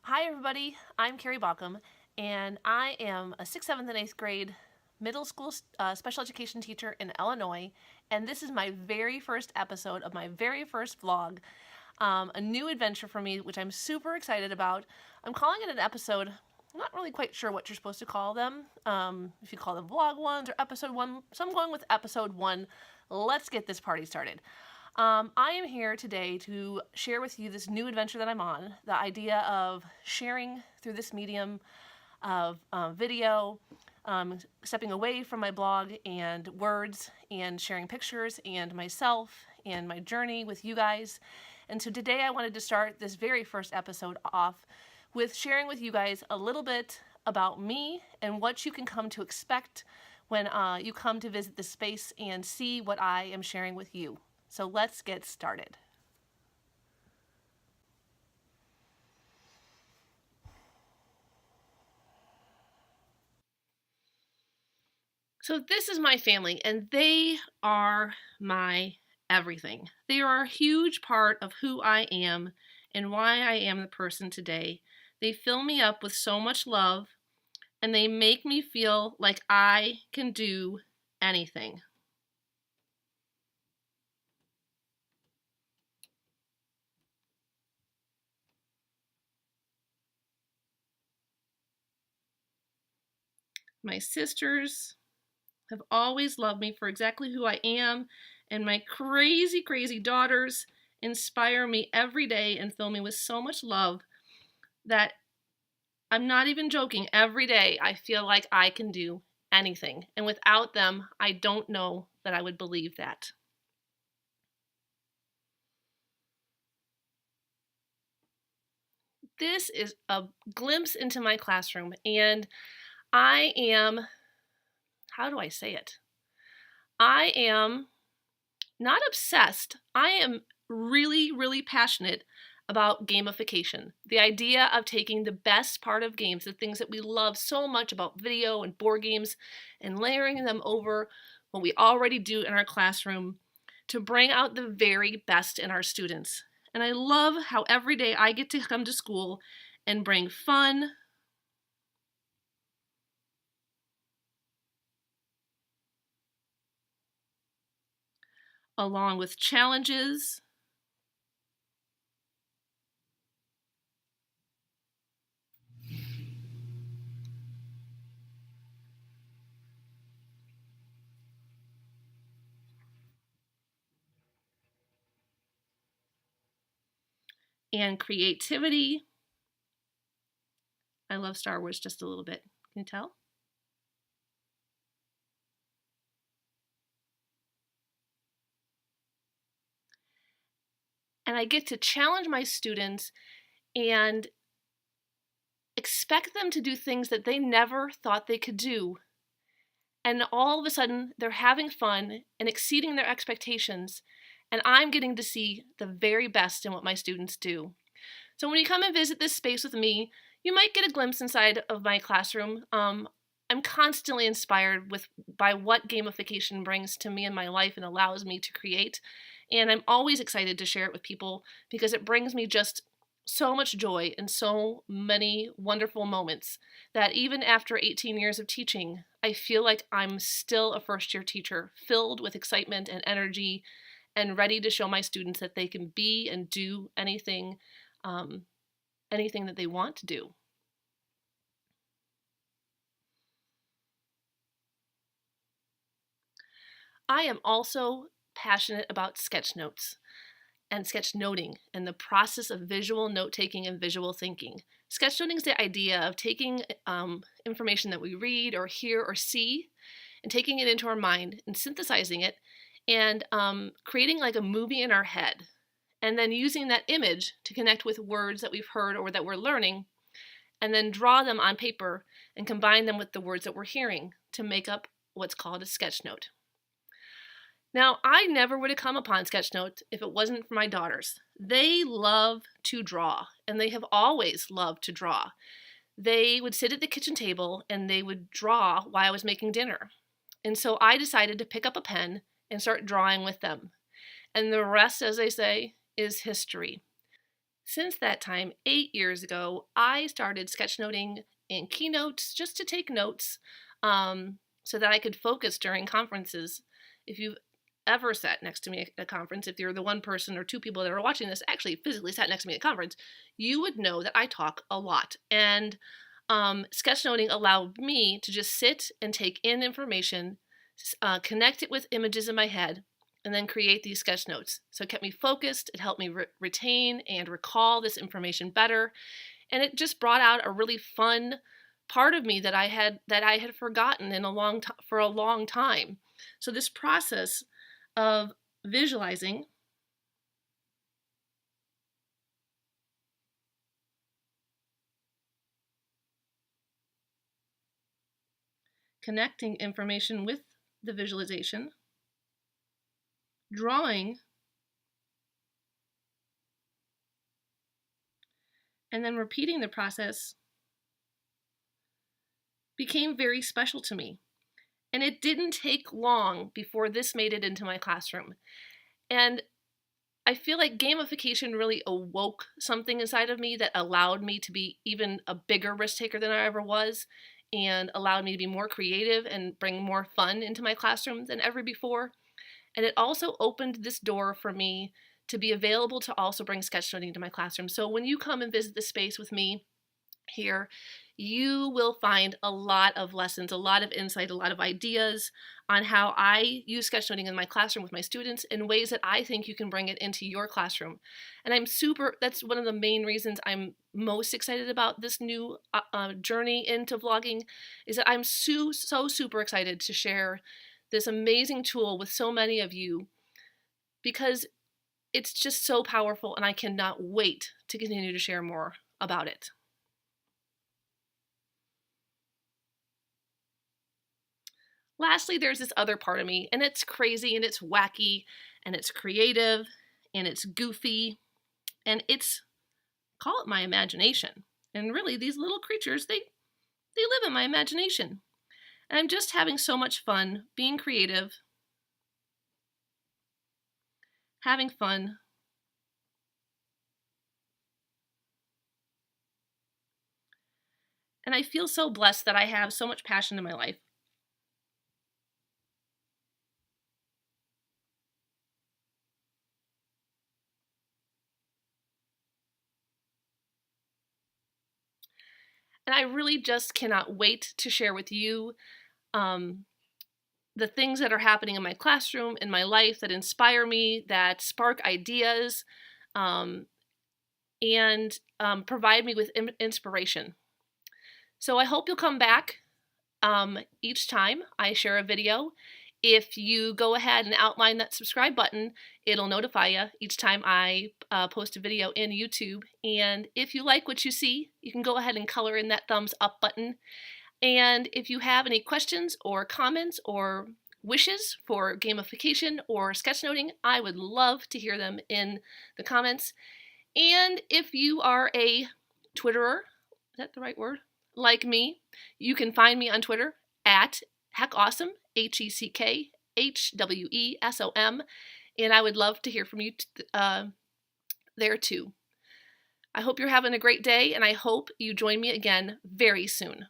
Hi everybody, I'm Carrie Baucom, and I am a 6th, 7th, and 8th grade middle school special education teacher in Illinois, and this is my very first episode of my very first vlog, a new adventure for me, which I'm super excited about. I'm calling it an episode. I'm not really quite sure what you're supposed to call them, if you call them vlog ones or episode one, so I'm going with episode one. Let's get this party started. I am here today to share with you this new adventure that I'm on, the idea of sharing through this medium of video, stepping away from my blog and words and sharing pictures and myself and my journey with you guys. And so today I wanted to start this very first episode off with sharing with you guys a little bit about me and what you can come to expect when you come to visit this space and see what I am sharing with you. So let's get started. So this is my family, and they are my everything. They are a huge part of who I am and why I am the person today. They fill me up with so much love, and they make me feel like I can do anything. My sisters have always loved me for exactly who I am, and my crazy, crazy daughters inspire me every day and fill me with so much love that I'm not even joking. Every day I feel like I can do anything, and without them, I don't know that I would believe that. This is a glimpse into my classroom, and I am, how do I say it? I am not obsessed. I am really, really passionate about gamification. The idea of taking the best part of games, the things that we love so much about video and board games, and layering them over what we already do in our classroom to bring out the very best in our students. And I love how every day I get to come to school and bring fun, along with challenges, and creativity. I love Star Wars just a little bit. Can you tell? And I get to challenge my students and expect them to do things that they never thought they could do. And all of a sudden, they're having fun and exceeding their expectations, and I'm getting to see the very best in what my students do. So when you come and visit this space with me, you might get a glimpse inside of my classroom. I'm constantly inspired by what gamification brings to me in my life and allows me to create. And I'm always excited to share it with people because it brings me just so much joy and so many wonderful moments that even after 18 years of teaching, I feel like I'm still a first-year teacher, filled with excitement and energy and ready to show my students that they can be and do anything, anything that they want to do. I am also passionate about sketch notes and sketchnoting and the process of visual note-taking and visual thinking. Sketchnoting is the idea of taking information that we read or hear or see and taking it into our mind and synthesizing it and creating like a movie in our head, and then using that image to connect with words that we've heard or that we're learning, and then draw them on paper and combine them with the words that we're hearing to make up what's called a sketch note. Now, I never would have come upon Sketchnote if it wasn't for my daughters. They love to draw, and they have always loved to draw. They would sit at the kitchen table and they would draw while I was making dinner. And so I decided to pick up a pen and start drawing with them. And the rest, as they say, is history. Since that time, 8 years ago, I started sketchnoting in keynotes just to take notes so that I could focus during conferences. If you've ever sat next to me at a conference, if you're the one person or two people that are watching this actually physically sat next to me at a conference, you would know that I talk a lot. And sketchnoting allowed me to just sit and take in information, connect it with images in my head, and then create these sketch notes. So it kept me focused, it helped me retain and recall this information better, and it just brought out a really fun part of me that I had forgotten for a long time. So this process of visualizing, connecting information with the visualization, drawing, and then repeating the process became very special to me. And it didn't take long before this made it into my classroom. And I feel like gamification really awoke something inside of me that allowed me to be even a bigger risk taker than I ever was, and allowed me to be more creative and bring more fun into my classroom than ever before. And it also opened this door for me to be available to also bring sketchnoting to my classroom. So when you come and visit the space with me here, you will find a lot of lessons, a lot of insight, a lot of ideas on how I use sketchnoting in my classroom with my students in ways that I think you can bring it into your classroom. And that's one of the main reasons I'm most excited about this new journey into vlogging, is that I'm so super excited to share this amazing tool with so many of you, because it's just so powerful and I cannot wait to continue to share more about it. Lastly, there's this other part of me, and it's crazy and it's wacky and it's creative and it's goofy, and call it my imagination. And really, these little creatures, they live in my imagination. And I'm just having so much fun being creative, having fun, and I feel so blessed that I have so much passion in my life. And I really just cannot wait to share with you the things that are happening in my classroom, in my life, that inspire me, that spark ideas, and provide me with inspiration. So I hope you'll come back each time I share a video. If you go ahead and outline that subscribe button, it'll notify you each time I post a video in YouTube. And if you like what you see, you can go ahead and color in that thumbs up button. And if you have any questions or comments or wishes for gamification or sketchnoting, I would love to hear them in the comments. And if you are a Twitterer, is that the right word? Like me, you can find me on Twitter at HeckAwesome, HeckHWESOM, and I would love to hear from you there too. I hope you're having a great day, and I hope you join me again very soon.